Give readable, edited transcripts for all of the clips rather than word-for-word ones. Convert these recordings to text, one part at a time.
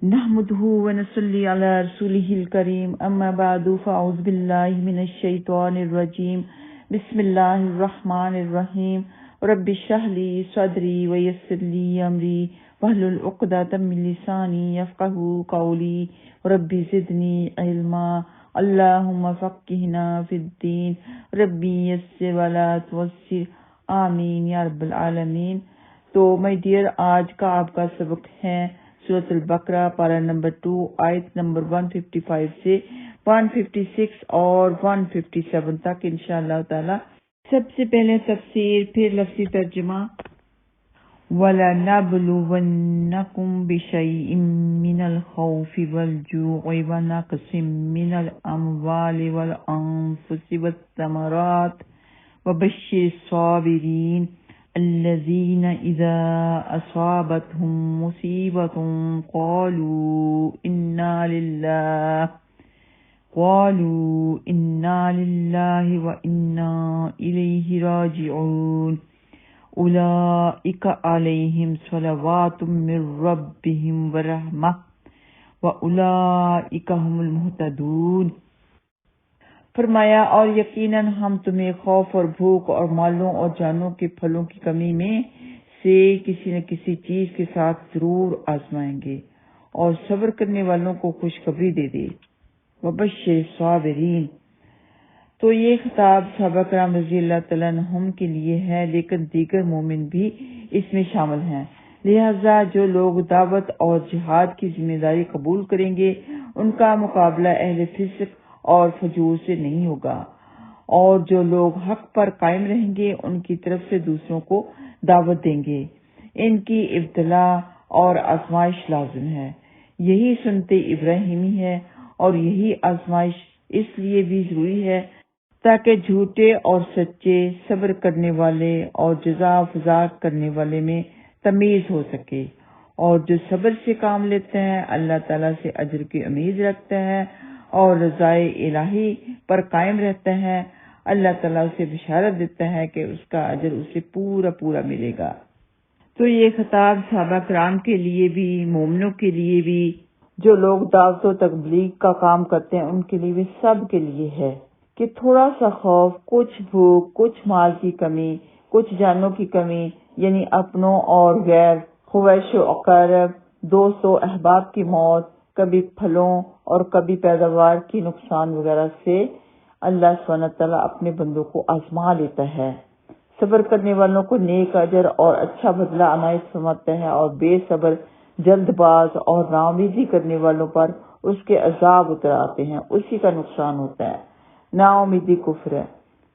نحمده ونصلي على رسوله الكريم أما بعد فأعوذ بالله من الشيطان الرجيم بسم الله الرحمن الرحيم رب اشرح لي صدري ويسر لي أمري واحلل عقدة من لساني يفقهوا قولي رب زدني علما اللهم فقهنا في الدين ربي يسر ولا تعسر آمین یا رب العالمین۔ تو مائی ڈیئر، آج کا آپ کا سبق ہے سورۃ البقرہ پارہ نمبر 2 آیت نمبر 155 سے 156 اور 157 تک انشاءاللہ تعالی۔ سب سے پہلے تفسیر، پھر لفظی ترجمہ۔ وَلَنَبْلُوَنَّكُمْ بِشَيْءٍ مِّنَ الْخَوْفِ وَالْجُوعِ وَنَقْصٍ مِّنَ الْأَمْوَالِ وَالْأَنفُسِ وَالثَّمَرَاتِ وَبَشِّرِ الصَّابِرِينَ الَّذِينَ إِذَا أَصَابَتْهُم مُّصِيبَةٌ قَالُوا إِنَّا لِلَّهِ وَإِنَّا إِلَيْهِ رَاجِعُونَ أُولَئِكَ عَلَيْهِمْ صَلَوَاتٌ مِّن رَّبِّهِمْ وَرَحْمَةٌ وَأُولَئِكَ هُمُ الْمُهْتَدُونَ۔ فرمایا، اور یقیناً ہم تمہیں خوف اور بھوک اور مالوں اور جانوں کے پھلوں کی کمی میں سے کسی نہ کسی چیز کے ساتھ ضرور آزمائیں گے، اور صبر کرنے والوں کو خوشخبری دے دے۔ وبشر الصابرین۔ تو یہ خطاب صحابہ کرام رضی اللہ تعالیٰ عنہم کے لیے ہے، لیکن دیگر مومن بھی اس میں شامل ہیں۔ لہذا جو لوگ دعوت اور جہاد کی ذمہ داری قبول کریں گے، ان کا مقابلہ اہل فسق اور فجور سے نہیں ہوگا، اور جو لوگ حق پر قائم رہیں گے ان کی طرف سے دوسروں کو دعوت دیں گے۔ ان کی ابتلا اور آزمائش لازم ہے، یہی سنت ابراہیمی ہے، اور یہی آزمائش اس لیے بھی ضروری ہے تاکہ جھوٹے اور سچے، صبر کرنے والے اور جزا فضا کرنے والے میں تمیز ہو سکے، اور جو صبر سے کام لیتے ہیں اللہ تعالیٰ سے اجر کی امید رکھتے ہیں اور رضائے الہی پر قائم رہتے ہیں، اللہ تعالیٰ اسے بشارت دیتا ہے کہ اس کا اجر اسے پورا پورا ملے گا۔ تو یہ خطاب صحابہ کرام کے لیے بھی، مومنوں کے لیے بھی، جو لوگ دعوت و تبلیغ کا کام کرتے ہیں ان کے لیے بھی، سب کے لیے ہے کہ تھوڑا سا خوف، کچھ بھوک، کچھ مال کی کمی، کچھ جانوں کی کمی، یعنی اپنوں اور غیر، خویش و اقارب، دوست و احباب کی موت، کبھی پھلوں اور کبھی پیداوار کی نقصان وغیرہ سے اللہ سبحانہ تعالیٰ اپنے بندوں کو آزما لیتا ہے۔ صبر کرنے والوں کو نیک اجر اور اچھا بدلہ عنایت فرماتا ہے، اور بے صبر، جلد باز اور ناامیدی کرنے والوں پر اس کے عذاب اتر آتے ہیں، اسی کا نقصان ہوتا ہے۔ ناامیدی کفر ہے،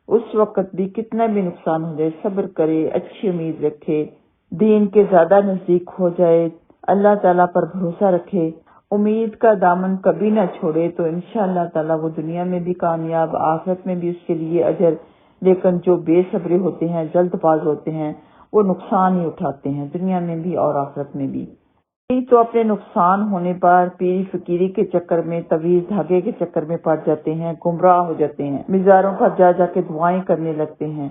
اس وقت بھی کتنا بھی نقصان ہو جائے صبر کرے، اچھی امید رکھے، دین کے زیادہ نزدیک ہو جائے، اللہ تعالیٰ پر بھروسہ رکھے، امید کا دامن کبھی نہ چھوڑے، تو انشاءاللہ تعالیٰ وہ دنیا میں بھی کامیاب، آخرت میں بھی اس کے لیے اجر۔ لیکن جو بے صبرے ہوتے ہیں، جلد باز ہوتے ہیں، وہ نقصان ہی اٹھاتے ہیں دنیا میں بھی اور آخرت میں بھی۔ تو اپنے نقصان ہونے پر پیری فقیری کے چکر میں، طویل دھاگے کے چکر میں پڑ جاتے ہیں، گمراہ ہو جاتے ہیں، مزاروں پر جا جا کے دعائیں کرنے لگتے ہیں۔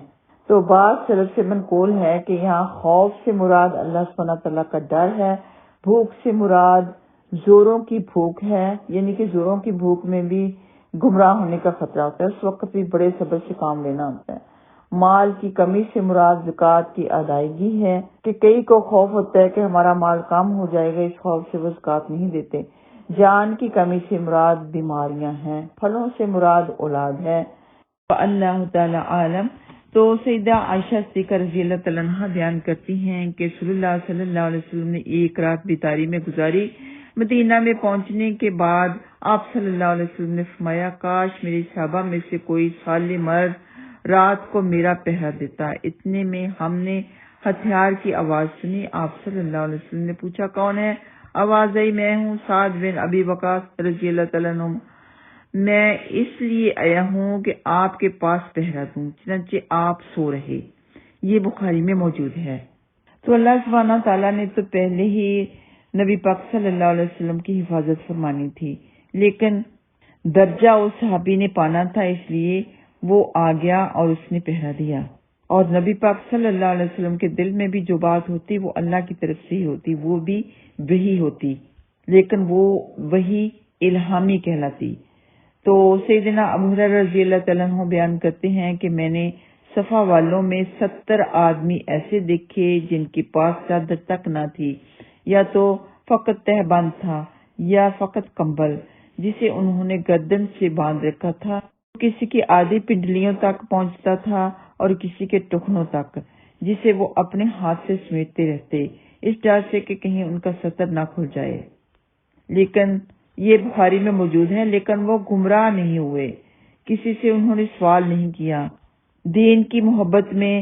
تو بعض سلف سے منقول ہے کہ یہاں خوف سے مراد اللہ سبحانہ تعالیٰ کا ڈر ہے، بھوک سے مراد زوروں کی بھوک ہے، یعنی کہ زوروں کی بھوک میں بھی گمراہ ہونے کا خطرہ ہوتا ہے، اس وقت بھی بڑے صبر سے کام لینا ہوتا ہے۔ مال کی کمی سے مراد زکوٰۃ کی ادائیگی ہے کہ کئی کو خوف ہوتا ہے کہ ہمارا مال کم ہو جائے گا، اس خوف سے وہ زکوٰۃ نہیں دیتے۔ جان کی کمی سے مراد بیماریاں ہیں، پھلوں سے مراد اولاد ہے۔ اللہ تعالیٰ عالم۔ تو سیدہ عائشہ صدیقہ رضی اللہ تعالیٰ عنہ بیان کرتی ہیں کہ رسول اللہ صلی اللہ علیہ وسلم نے ایک رات بیداری میں گزاری۔ مدینہ میں پہنچنے کے بعد آپ صلی اللہ علیہ وسلم نے فرمایا، کاش میری صحابہ میں سے کوئی صالح مرد رات کو میرا پہرا دیتا۔ اتنے میں ہم نے ہتھیار کی آواز سنی۔ آپ صلی اللہ علیہ وسلم نے پوچھا، کون ہے؟ آواز آئی، میں ہوں، سعد بن ابی وقاص رضی اللہ تعالیٰ عنہ، میں اس لیے آیا ہوں کہ آپ کے پاس پہرا دوں، چنانچہ آپ سو رہے۔ یہ بخاری میں موجود ہے۔ تو اللہ سبحانہ تعالیٰ نے تو پہلے ہی نبی پاک صلی اللہ علیہ وسلم کی حفاظت فرمانی تھی، لیکن درجہ اس صحابی نے پانا تھا، اس لیے وہ آ گیا اور اس نے پہرا دیا۔ اور نبی پاک صلی اللہ علیہ وسلم کے دل میں بھی جو بات ہوتی وہ اللہ کی طرف سے ہی ہوتی، وہ بھی وحی ہوتی۔ لیکن وہ وہی الہامی کہلاتی۔ تو سیدنا ابو ہریرہ رضی اللہ تعالیٰ عنہ بیان کرتے ہیں کہ میں نے صفا والوں میں 70 آدمی ایسے دیکھے جن کے پاس چادر تک نہ تھی، یا تو فقط تہبند تھا یا فقط کمبل جسے انہوں نے گردن سے باندھ رکھا تھا، کسی کی آدھی پنڈلیوں تک پہنچتا تھا اور کسی کے ٹخنوں تک، جسے وہ اپنے ہاتھ سے سمیٹتے رہتے اس ڈر سے کہ کہیں ان کا سطر نہ کھل جائے۔ لیکن یہ بخاری میں موجود ہے، لیکن وہ گمراہ نہیں ہوئے، کسی سے انہوں نے سوال نہیں کیا، دین کی محبت میں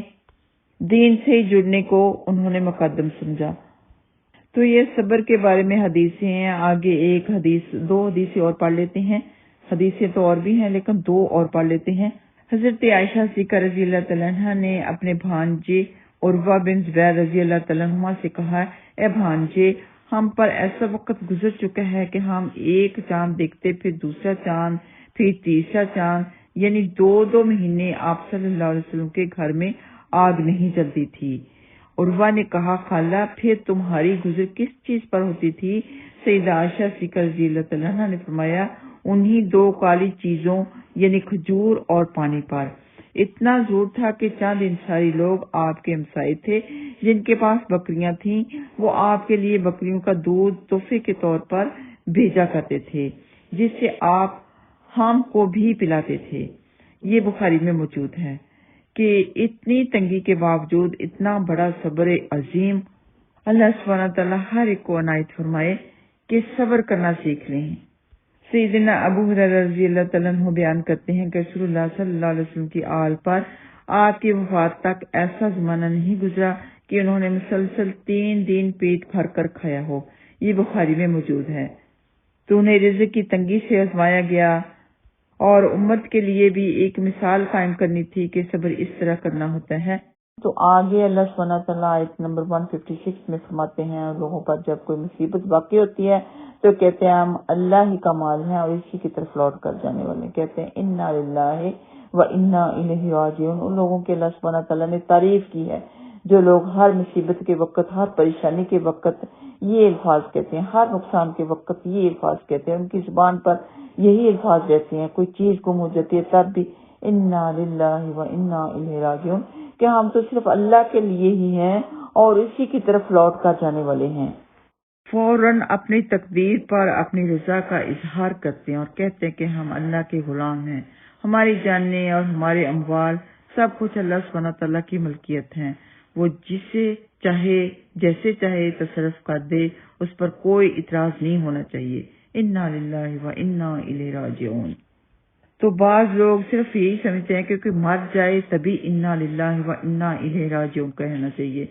دین سے جڑنے کو انہوں نے مقدم سمجھا۔ تو یہ صبر کے بارے میں حدیثیں ہیں۔ آگے ایک حدیث، 2 حدیثیں اور پڑھ لیتے ہیں، حدیثیں تو اور بھی ہیں لیکن 2 اور پڑھ لیتے ہیں۔ حضرت عائشہ صدیقہ رضی اللہ تعالیٰ عنہ نے اپنے بھانجے عروہ بن زبیر رضی اللہ تعالیٰ عنہ سے کہا، اے بھانجے، ہم پر ایسا وقت گزر چکا ہے کہ ہم ایک چاند دیکھتے، پھر دوسرا چاند، پھر تیسرا چاند، یعنی 2 مہینے آپ صلی اللہ علیہ وسلم کے گھر میں آگ نہیں جلتی تھی۔ عروہ نے کہا، خالہ پھر تمہاری گزر کس چیز پر ہوتی تھی؟ سیدہ عائشہ صدیقہ رضی اللہ تعالیٰ عنہ نے فرمایا، انہی 2 کالی چیزوں یعنی کھجور اور پانی پر۔ اتنا زور تھا کہ چند انصاری لوگ آپ کے ہمسائے تھے جن کے پاس بکریاں تھیں، وہ آپ کے لیے بکریوں کا دودھ تحفے کے طور پر بھیجا کرتے تھے، جس سے آپ ہم کو بھی پلاتے تھے۔ یہ بخاری میں موجود ہے کہ اتنی تنگی کے باوجود اتنا بڑا صبر عظیم، اللہ سبحانہ تعالیٰ ہر ایک کو عنایت فرمائے کہ صبر کرنا سیکھ لیں۔ سیدنا ابو ہریرہ رضی اللہ تعالیٰ عنہ بیان کرتے ہیں کہ رسول اللہ صلی اللہ علیہ وسلم کی آل پر آپ کی وفات تک ایسا زمانہ نہیں گزرا کہ انہوں نے مسلسل 3 دن پیٹ بھر کر کھایا ہو۔ یہ بخاری میں موجود ہے۔ تو انہیں رزق کی تنگی سے آزمایا گیا اور امت کے لیے بھی ایک مثال قائم کرنی تھی کہ صبر اس طرح کرنا ہوتا ہے۔ تو آگے اللہ سبحانہ تعالیٰ آیت نمبر 156 میں فرماتے ہیں، لوگوں پر جب کوئی مصیبت واقع ہوتی ہے تو کہتے ہیں ہم اللہ ہی کا مال ہیں اور اسی کی طرف لوٹ کر جانے والے، کہتے ہیں انا للہ و انا الیہ راجعون۔ ان لوگوں کے اللہ سبحانہ تعالیٰ نے تعریف کی ہے جو لوگ ہر مصیبت کے وقت، ہر پریشانی کے وقت یہ الفاظ کہتے ہیں، ہر نقصان کے وقت یہ الفاظ کہتے ہیں، ان کی زبان پر یہی الفاظ رہتے ہیں۔ کوئی چیز گم ہو جاتی ہے تب بھی انا للہ و انا الیہ راجعون، کہ ہم تو صرف اللہ کے لیے ہی ہیں اور اسی کی طرف لوٹ کر جانے والے ہیں۔ فوراً اپنی تقدیر پر اپنی رضا کا اظہار کرتے ہیں اور کہتے ہیں کہ ہم اللہ کے غلام ہیں، ہماری جانیں اور ہمارے اموال سب کچھ اللہ سبحانہ تعالیٰ کی ملکیت ہیں، وہ جسے چاہے جیسے چاہے تصرف کر دے، اس پر کوئی اعتراض نہیں ہونا چاہیے۔ انا للہ و انا الیہ راجعون۔ تو بعض لوگ صرف یہی سمجھتے ہیں کہ کوئی مر جائے تبھی انا للہ و انا الیہ راجعون کہنا چاہیے۔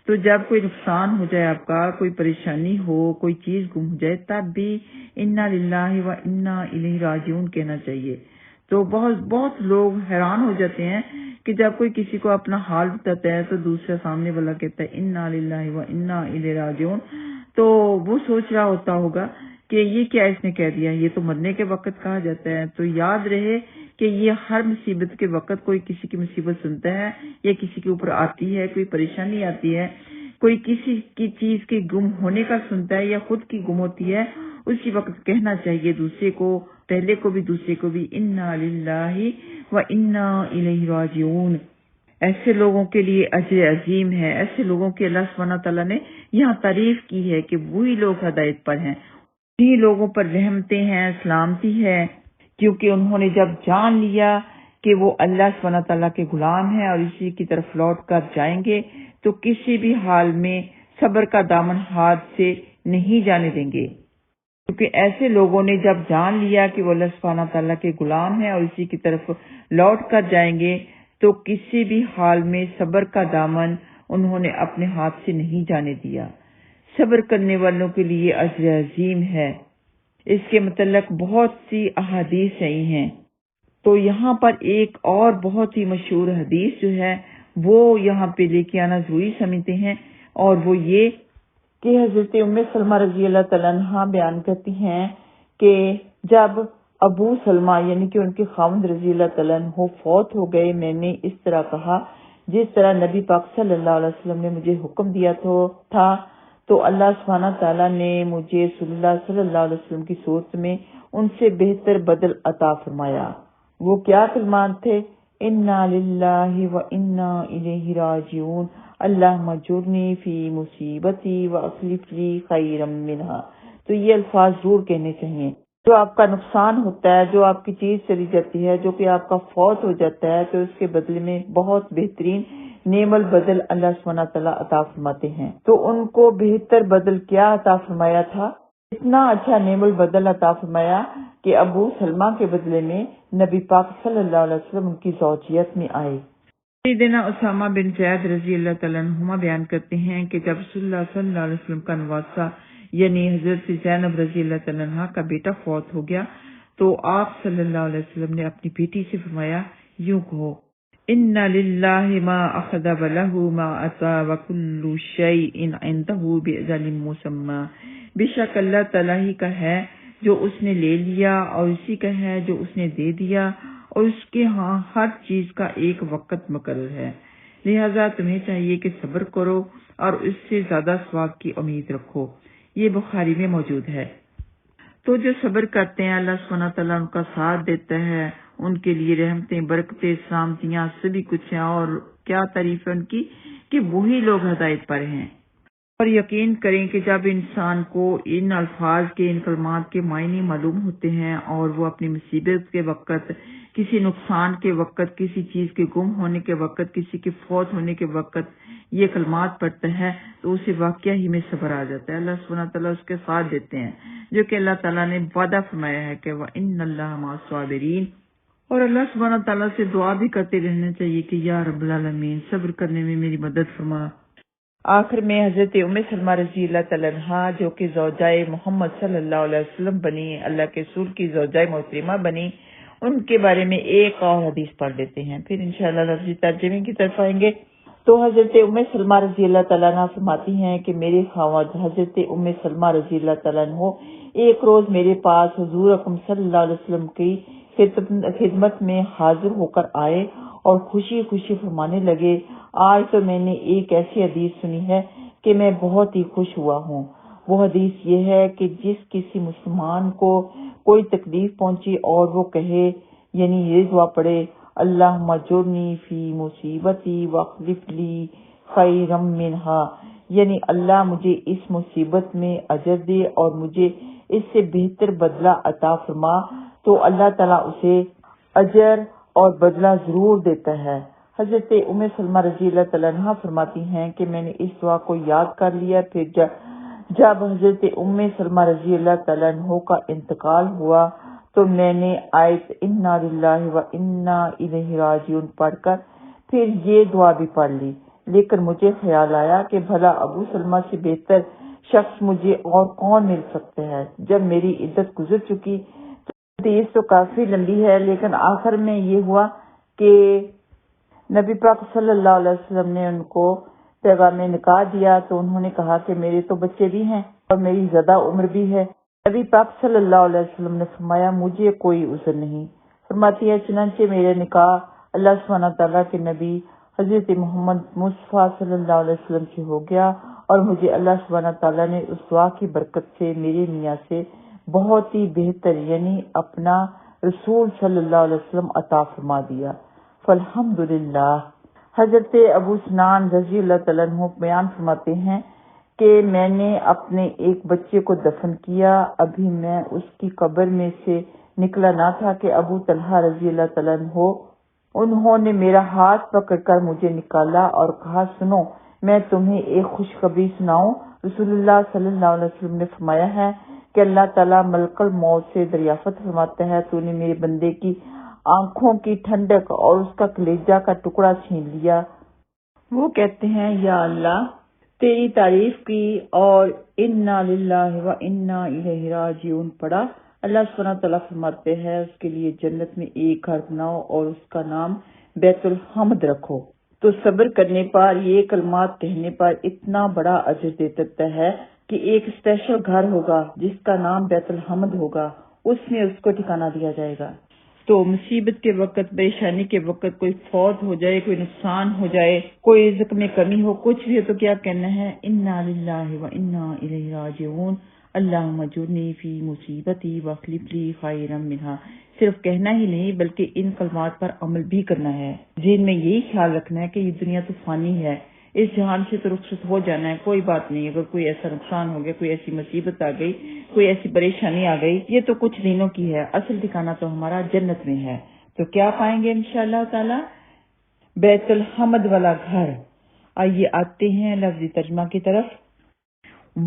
تو جب کوئی نقصان ہو جائے، آپ کا کوئی پریشانی ہو، کوئی چیز گم ہو جائے، تب بھی انا للہ و انا الیہ راجعون کہنا چاہیے۔ تو بہت لوگ حیران ہو جاتے ہیں کہ جب کوئی کسی کو اپنا حال بتاتا ہے تو دوسرا سامنے والا کہتا ہے انا للہ و انا الیہ راجعون، تو وہ سوچ رہا ہوتا ہوگا کہ یہ کیا اس نے کہہ دیا، یہ تو مرنے کے وقت کہا جاتا ہے۔ تو یاد رہے کہ یہ ہر مصیبت کے وقت کوئی کسی کی مصیبت سنتا ہے یا کسی کے اوپر آتی ہے، کوئی پریشانی آتی ہے، کوئی کسی کی چیز کے گم ہونے کا سنتا ہے یا خود کی گم ہوتی ہے، اسی وقت کہنا چاہیے دوسرے کو، پہلے کو بھی دوسرے کو بھی، انا للہ و انا الیہ راجعون۔ ایسے لوگوں کے لیے اجر عظیم ہے، ایسے لوگوں کی اللہ سبحانہ تعالیٰ نے یہاں تعریف کی ہے کہ وہی لوگ ہدایت پر ہیں، انہی لوگوں پر رحمتیں ہیں، سلامتی ہے، کیونکہ انہوں نے جب جان لیا کہ وہ اللہ سبحانہ تعالیٰ کے غلام ہیں اور اسی کی طرف لوٹ کر جائیں گے، تو کسی بھی حال میں صبر کا دامن ہاتھ سے نہیں جانے دیں گے، کیونکہ ایسے لوگوں نے جب جان لیا کہ وہ اللہ سبحانہ تعالیٰ کے غلام ہیں اور اسی کی طرف لوٹ کر جائیں گے، تو کسی بھی حال میں صبر کا دامن انہوں نے اپنے ہاتھ سے نہیں جانے دیا۔ صبر کرنے والوں کے لیے اجر عظیم ہے۔ اس کے متعلق بہت سی احادیث آئی ہیں۔ تو یہاں پر ایک اور بہت ہی مشہور حدیث جو ہے وہ یہاں پہ لے کے آنا ضروری سمجھتے ہیں، اور وہ یہ کہ حضرت ام سلمہ رضی اللہ تعالیٰ عنہ بیان کرتی ہیں کہ جب ابو سلمہ یعنی کہ ان کے خاوند رضی اللہ تعالیٰ عنہ فوت ہو گئے، میں نے اس طرح کہا جس طرح نبی پاک صلی اللہ علیہ وسلم نے مجھے حکم دیا تھا، تو اللہ سبحانہ تعالیٰ نے مجھے رسول اللہ صلی اللہ علیہ وسلم کی صورت میں ان سے بہتر بدل عطا فرمایا۔ وہ کیا کلمات تھے؟ انا للہ و انا الیہ راجعون، اللہم اجرنی فی مصیبتی واخلف لی خیرا منہا۔ تو یہ الفاظ ضرور کہنے چاہیے۔ جو آپ کا نقصان ہوتا ہے، جو آپ کی چیز چلی جاتی ہے، جو کہ آپ کا فوت ہو جاتا ہے، تو اس کے بدلے میں بہت بہترین نعم البدل اللہ سبحانہ تعالیٰ عطا فرماتے ہیں۔ تو ان کو بہتر بدل کیا عطا فرمایا تھا؟ اتنا اچھا نعم البدل عطا فرمایا کہ ابو سلمہ کے بدلے میں نبی پاک صلی اللہ علیہ وسلم ان کی زوجیت میں آئے۔ سیدنا اسامہ بن زید رضی اللہ تعالیٰ عنہما بیان کرتے ہیں کہ جب رسول اللہ صلی اللہ علیہ وسلم کا نواسہ یعنی حضرت زینب رضی اللہ تعالیٰ عنہ کا بیٹا فوت ہو گیا تو آپ صلی اللہ علیہ وسلم نے اپنی بیٹی سے فرمایا، یوں کہو، ان للہ ما اخذ ولہ ما عطا وکل شیء عندہ باجل مسمی۔ بے شک اللہ تعالیٰ ہی کا ہے جو اس نے لے لیا اور اسی کا ہے جو اس نے دے دیا، اور اس کے ہاں ہر چیز کا ایک وقت مقرر ہے، لہذا تمہیں چاہیے کہ صبر کرو اور اس سے زیادہ ثواب کی امید رکھو۔ یہ بخاری میں موجود ہے۔ تو جو صبر کرتے ہیں اللہ سبحانہ تعالیٰ ان کا ساتھ دیتا ہے، ان کے لیے رحمتیں، برکتیں، سلامتیاں سبھی کچھ ہیں، اور کیا تعریف ہے ان کی کہ وہی لوگ ہدایت پر ہیں۔ اور یقین کریں کہ جب انسان کو ان الفاظ کے، ان کلمات کے معنی معلوم ہوتے ہیں اور وہ اپنی مصیبت کے وقت، کسی نقصان کے وقت، کسی چیز کے گم ہونے کے وقت، کسی کے فوت ہونے کے وقت یہ کلمات پڑھتا ہے تو اسے واقعہ ہی میں صبر آ جاتا ہے۔ اللہ سبحانہ تعالیٰ اس کے ساتھ دیتے ہیں، جو کہ اللہ تعالیٰ نے وعدہ فرمایا ہے کہ وَإِنَّ اللَّهَ مَعَ الصَّابِرِينَ۔ اور اللہ سبحانہ تعالیٰ سے دعا بھی کرتے رہنا چاہیے کہ یا رب العالمین صبر کرنے میں میری مدد فرما۔ آخر میں حضرت ام سلمہ رضی اللہ تعالیٰ عنہا جو کہ زوجائے محمد صلی اللہ علیہ وسلم بنی، اللہ کے رسول کی زوجائے محترمہ بنی، ان کے بارے میں ایک اور حدیث پڑھ لیتے ہیں، پھر انشاءاللہ لفظی ترجمے کی طرف آئیں گے۔ تو حضرت ام سلمہ رضی اللہ تعالیٰ عنہ فرماتی ہیں کہ میرے خاوند حضرت ام سلمہ رضی اللہ تعالیٰ عنہ ایک روز میرے پاس حضور اکرم صلی اللہ علیہ وسلم کی خدمت میں حاضر ہو کر آئے اور خوشی خوشی فرمانے لگے، آج تو میں نے ایک ایسی حدیث سنی ہے کہ میں بہت ہی خوش ہوا ہوں۔ وہ حدیث یہ ہے کہ جس کسی مسلمان کو کوئی تکلیف پہنچی اور وہ کہے، یعنی یہ دعا پڑھے، اللہم اجرنی فی مصیبتی واخلف لی خیرا منہا، یعنی اللہ مجھے اس مصیبت میں اجر دے اور مجھے اس سے بہتر بدلہ عطا فرما، تو اللہ تعالیٰ اسے اجر اور بدلہ ضرور دیتا ہے۔ حضرت ام سلمہ رضی اللہ تعالیٰ عنہ فرماتی ہیں کہ میں نے اس دعا کو یاد کر لیا، پھر جب حضرت ام سلمہ رضی اللہ تعالیٰ عنہ کا انتقال ہوا تو میں نے آیت انا للہ و انا الیہ راجعون پڑھ کر پھر یہ دعا بھی پڑھ لی، لیکن مجھے خیال آیا کہ بھلا ابو سلمہ سے بہتر شخص مجھے اور کون مل سکتا ہے۔ جب میری عدت گزر چکی حدیث تو کافی لمبی ہے، لیکن آخر میں یہ ہوا کہ نبی پاک صلی اللہ علیہ وسلم نے ان کو پیغام نکاح دیا، تو انہوں نے کہا کہ میرے تو بچے بھی ہیں اور میری زیادہ عمر بھی ہے۔ نبی پاک صلی اللہ علیہ وسلم نے فرمایا مجھے کوئی عذر نہیں۔ فرماتی ہے چنانچہ میرے نکاح اللہ سبحانہ تعالیٰ کے نبی حضرت محمد مصطفیٰ صلی اللہ علیہ وسلم سے ہو گیا، اور مجھے اللہ سبحانہ تعالیٰ نے اس دعا کی برکت سے میرے میاں سے بہت ہی بہتر یعنی اپنا رسول صلی اللہ علیہ وسلم عطا فرما دیا۔ فالحمدللہ۔ حضرت ابو سنان رضی اللہ تعالیٰ عنہ بیان فرماتے ہیں کہ میں نے اپنے ایک بچے کو دفن کیا، ابھی میں اس کی قبر میں سے نکلا نہ تھا کہ ابو طلحہ رضی اللہ تعالیٰ عنہ انہوں نے میرا ہاتھ پکڑ کر مجھے نکالا اور کہا، سنو میں تمہیں ایک خوشخبری سناؤں۔ رسول اللہ صلی اللہ علیہ وسلم نے فرمایا ہے کہ اللہ تعالیٰ ملک الموت سے دریافت فرماتا ہے، تو نے میرے بندے کی آنکھوں کی ٹھنڈک اور اس کا کلیجہ کا ٹکڑا چھین لیا۔ وہ کہتے ہیں یا اللہ تیری تعریف کی اور انا للہ و انا الیہ راجعون پڑھا۔ اللہ سبحانہ تعالیٰ فرماتے ہیں اس کے لیے جنت میں ایک گھر بناؤ اور اس کا نام بیت الحمد رکھو۔ تو صبر کرنے پر، یہ کلمات کہنے پر اتنا بڑا اجر دے دیتا ہے کہ ایک اسپیشل گھر ہوگا جس کا نام بیت الحمد ہوگا، اس میں اس کو ٹھکانہ دیا جائے گا۔ تو مصیبت کے وقت، پریشانی کے وقت کوئی فوت ہو جائے، کوئی نقصان ہو جائے، کوئی رزق میں کمی ہو، کچھ بھی ہو تو کیا کہنا ہے؟ انا للہ و انا الیہ راجعون، اللہم اجرنی فی مصیبتی واخلف لی خیرا منہا۔ صرف کہنا ہی نہیں بلکہ ان کلمات پر عمل بھی کرنا ہے۔ ذہن میں یہی خیال رکھنا ہے کہ یہ دنیا تو فانی ہے، اس جہان سے تو رخصت ہو جانا ہے، کوئی بات نہیں۔ اگر کوئی ایسا نقصان ہو گیا، کوئی ایسی مصیبت آ گئی، کوئی ایسی پریشانی آ گئی، یہ تو کچھ دنوں کی ہے، اصل ٹھکانہ تو ہمارا جنت میں ہے۔ تو کیا پائیں گے انشاءاللہ تعالی؟ بیت الحمد والا گھر۔ آئیے آتے ہیں لفظی ترجمہ کی طرف۔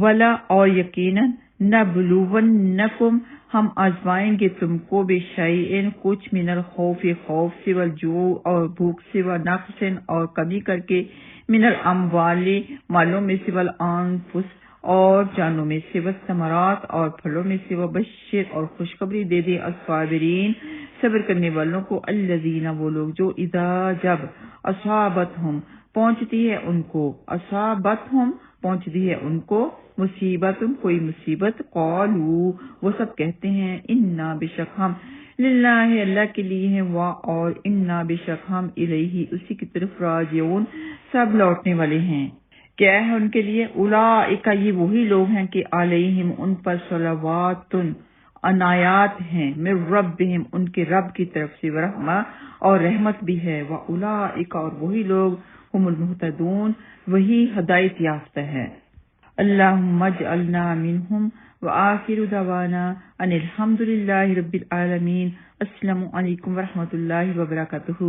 ولا اور یقیناً نبلونکم ہم آزمائیں گے تم کو بے شیئن کچھ، من الخوف خوف سے، والجوع اور بھوک سے، ونقص اور کمی کر کے، من الاموال مالوں میں سے، والانفس اور جانوں میں سے، والثمرات اور پھلوں میں سے، وبشر اور خوشخبری دے دے الصابرین صبر کرنے والوں کو، الذین وہ لوگ جو اذا جب اصابتہم پہنچتی ہے ان کو، اصابتہم پہنچتی ہے ان کو، مصیبت کوئی مصیبت، قالوا وہ سب کہتے ہیں، انا بے شک ہم، للہ اللہ کے لیے ہیں، اور انا بے شک ہم الیہ اسی کی طرف، راجعون سب لوٹنے والے ہیں۔ کیا ہے ان کے لیے؟ اولئک یہ وہی لوگ ہیں کہ علیہم ان پر صلوات عنایات ہیں، من ربہم ان کے رب کی طرف سے، ورحمہ اور رحمت بھی ہے، واولئک اور وہی لوگ، ہم المہتدون وہی ہدایت یافتہ ہے۔ اللہم اجعلنا منہم، وآخر دعوانا ان الحمد للہ رب العالمین۔ السلام علیکم ورحمۃ اللہ وبرکاتہ۔